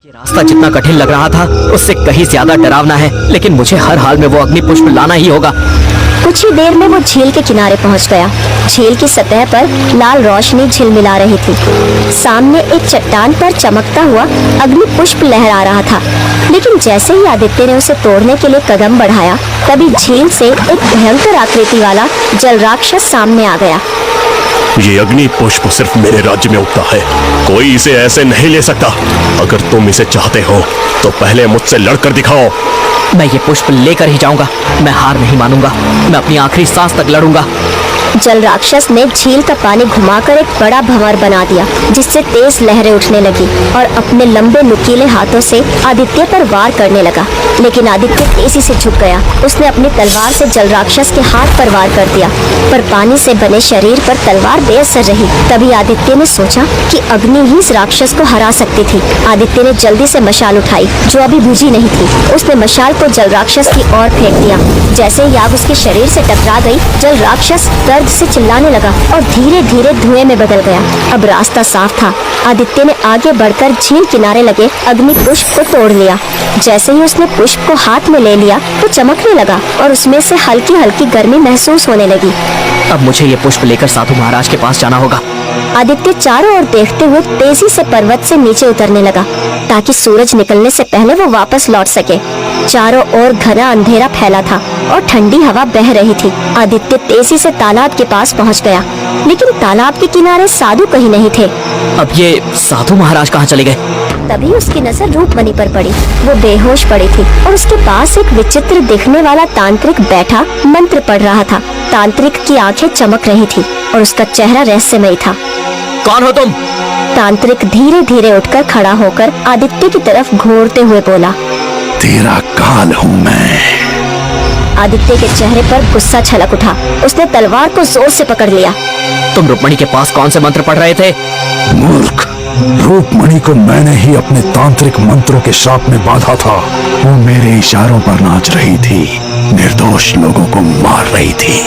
ये रास्ता जितना कठिन लग रहा था उससे कहीं ज्यादा डरावना है, लेकिन मुझे हर हाल में वो अग्नि पुष्प लाना ही होगा। कुछ ही देर में वो झील के किनारे पहुंच गया। झील की सतह पर लाल रोशनी झिलमिला रही थी। सामने एक चट्टान पर चमकता हुआ अग्नि पुष्प लहरा रहा था, लेकिन जैसे ही आदित्य ने उसे तोड़ने के लिए कदम बढ़ाया, तभी झील से एक भयंकर आकृति वाला जल राक्षस सामने आ गया। ये अग्नि पुष्प सिर्फ मेरे राज्य में उगता है, कोई इसे ऐसे नहीं ले सकता। अगर तुम इसे चाहते हो तो पहले मुझसे लड़कर दिखाओ। मैं ये पुष्प लेकर ही जाऊंगा, मैं हार नहीं मानूंगा, मैं अपनी आखिरी सांस तक लड़ूंगा। जल राक्षस ने झील का पानी घुमाकर एक बड़ा भंवर बना दिया, जिससे तेज लहरें उठने लगी और अपने लंबे नुकीले हाथों से आदित्य पर वार करने लगा। लेकिन आदित्य तेजी से झुक गया। उसने अपनी तलवार से जल राक्षस के हाथ पर वार कर दिया, पर पानी से बने शरीर पर तलवार बेअसर रही। तभी आदित्य ने सोचा कि अग्नि ही इस राक्षस को हरा सकती थी। आदित्य ने जल्दी से मशाल उठाई, जो अभी बुझी नहीं थी। उसने मशाल को जल राक्षस की ओर फेंक दिया। जैसे ही आग उसके शरीर से टकरा गई, जल राक्षस दर्द से चिल्लाने लगा और धीरे धीरे धुएं में बदल गया। अब रास्ता साफ था। आदित्य ने आगे बढ़कर झील किनारे लगे अग्नि पुष्प को तोड़ लिया। जैसे ही उसने पुष्प को हाथ में ले लिया तो चमकने लगा और उसमें से हल्की हल्की गर्मी महसूस होने लगी। अब मुझे ये पुष्प लेकर साधु महाराज के पास जाना होगा। आदित्य चारों ओर देखते हुए तेजी से पर्वत से नीचे उतरने लगा, ताकि सूरज निकलने से पहले वो वापस लौट सके। चारों ओर घना अंधेरा फैला था और ठंडी हवा बह रही थी। आदित्य तेजी से तालाब के पास पहुंच गया, लेकिन तालाब के किनारे साधु कहीं नहीं थे। अब ये साधु महाराज कहाँ चले गए? तभी उसकी नजर रूपमणि पर पड़ी। वो बेहोश पड़ी थी और उसके पास एक विचित्र दिखने वाला तांत्रिक बैठा मंत्र पढ़ रहा था। तांत्रिक की आंखें चमक रही थी और उसका चेहरा रहस्यमय था। कौन हो तुम? तांत्रिक धीरे धीरे उठकर खड़ा होकर आदित्य की तरफ घूरते हुए बोला, तेरा काल हूँ मैं। आदित्य के चेहरे पर गुस्सा छलक उठा। उसने तलवार को जोर से पकड़ लिया। तुम रुक्मणी के पास कौन से मंत्र पढ़ रहे थे? मूर्ख, रूपमणि को मैंने ही अपने तांत्रिक मंत्रों के श्राप में बांधा था। वो मेरे इशारों पर नाच रही थी, निर्दोष लोगों को मार रही थी।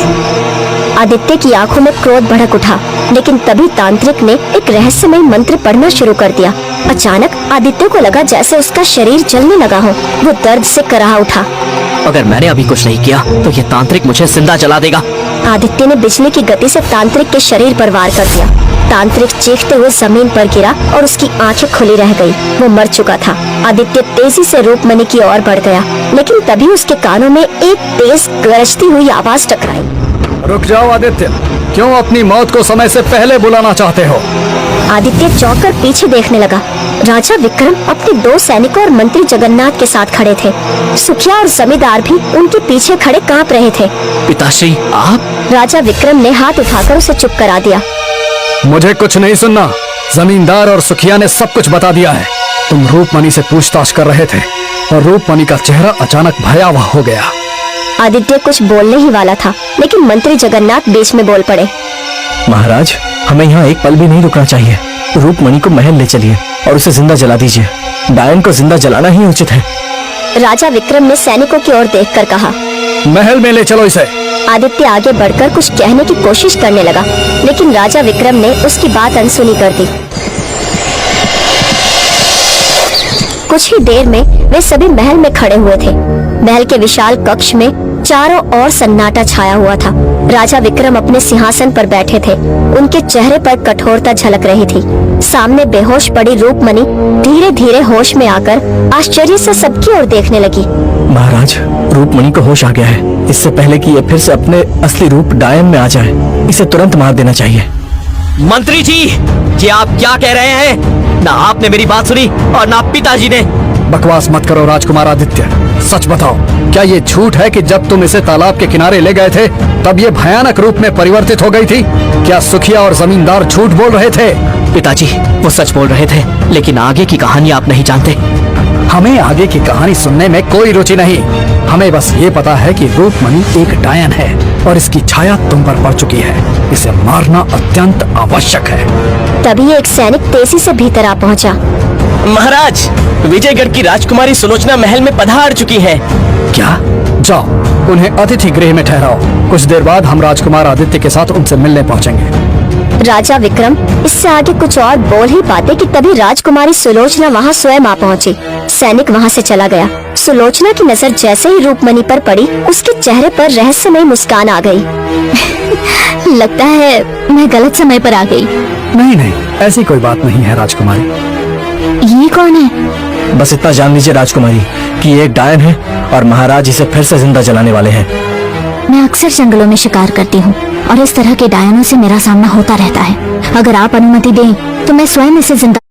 आदित्य की आंखों में क्रोध भड़क उठा, लेकिन तभी तांत्रिक ने एक रहस्यमय मंत्र पढ़ना शुरू कर दिया। अचानक आदित्य को लगा जैसे उसका शरीर जलने लगा हो। वो दर्द से कराह उठा। अगर मैंने अभी कुछ नहीं किया तो ये तांत्रिक मुझे जिंदा जला देगा। आदित्य ने बिजली की गति से तांत्रिक के शरीर पर वार कर दिया। तांत्रिक चीखते हुए जमीन पर गिरा और उसकी आंखें खुली रह गई। वो मर चुका था। आदित्य तेजी से रूपमणि की ओर बढ़ गया, लेकिन तभी उसके कानों में एक तेज गरजती हुई आवाज टकराई। रुक जाओ आदित्य, क्यों अपनी मौत को समय से पहले बुलाना चाहते हो? आदित्य चौंककर पीछे देखने लगा। राजा विक्रम अपने 2 सैनिकों और मंत्री जगन्नाथ के साथ खड़े थे। सुखिया और जमींदार भी उनके पीछे खड़े कांप रहे थे। पिताश्री, आप? राजा विक्रम ने हाथ उठाकर उसे चुप करा दिया। मुझे कुछ नहीं सुनना। जमींदार और सुखिया ने सब कुछ बता दिया है। तुम रूपमणि से पूछताछ कर रहे थे और रूपमणि का चेहरा अचानक भयावह हो गया। आदित्य कुछ बोलने ही वाला था, लेकिन मंत्री जगन्नाथ बीच में बोल पड़े। महाराज, हमें यहाँ एक पल भी नहीं रुकना चाहिए। रूपमणि को महल ले चलिए और उसे जिंदा जला दीजिए। डायन को जिंदा जलाना ही उचित है। राजा विक्रम ने सैनिकों की ओर देखकर कहा, महल में ले चलो इसे। आदित्य आगे बढ़कर कुछ कहने की कोशिश करने लगा, लेकिन राजा विक्रम ने उसकी बात अनसुनी कर दी। कुछ ही देर में वे सभी महल में खड़े हुए थे। महल के विशाल कक्ष में चारों ओर सन्नाटा छाया हुआ था। राजा विक्रम अपने सिंहासन पर बैठे थे। उनके चेहरे पर कठोरता झलक रही थी। सामने बेहोश पड़ी रूपमणि धीरे धीरे होश में आकर आश्चर्य से सबकी ओर देखने लगी। महाराज, रूपमणि को होश आ गया है। इससे पहले कि ये फिर से अपने असली रूप डायन में आ जाए, इसे तुरंत मार देना चाहिए। मंत्री जी, ये आप क्या कह रहे हैं? ना आपने मेरी बात सुनी और ना पिताजी ने। बकवास मत करो राजकुमार आदित्य, सच बताओ, क्या ये झूठ है कि जब तुम इसे तालाब के किनारे ले गए थे तब ये भयानक रूप में परिवर्तित हो गई थी? क्या सुखिया और जमींदार झूठ बोल रहे थे? पिताजी, वो सच बोल रहे थे, लेकिन आगे की कहानी आप नहीं जानते। हमें आगे की कहानी सुनने में कोई रुचि नहीं। हमें बस ये पता है कि रूपमणि एक डायन है और इसकी छाया तुम पर पड़ चुकी है। इसे मारना अत्यंत आवश्यक है। तभी एक सैनिक तेजी से भीतर आ पहुंचा। महाराज, विजयगढ़ की राजकुमारी सुलोचना महल में पधार चुकी है। क्या? जाओ, उन्हें अतिथि गृह में ठहराओ। कुछ देर बाद हम राजकुमार आदित्य के साथ उनसे मिलने पहुंचेंगे। राजा विक्रम इससे आगे कुछ और बोल ही पाते कि तभी राजकुमारी सुलोचना वहाँ स्वयं आ पहुँची। सैनिक वहाँ से चला गया। सुलोचना की नजर जैसे ही रूपमणि पर पड़ी, उसके चेहरे पर रहस्यमय मुस्कान आ गई। लगता है मैं गलत समय पर आ गई। नहीं नहीं, ऐसी कोई बात नहीं है राजकुमारी। ये कौन है? बस इतना जान लीजिए राजकुमारी कि ये एक डायन है और महाराज इसे फिर से जिंदा जलाने वाले हैं। मैं अक्सर जंगलों में शिकार करती हूँ और इस तरह के डायनों से मेरा सामना होता रहता है। अगर आप अनुमति दें तो मैं स्वयं इसे जिंदा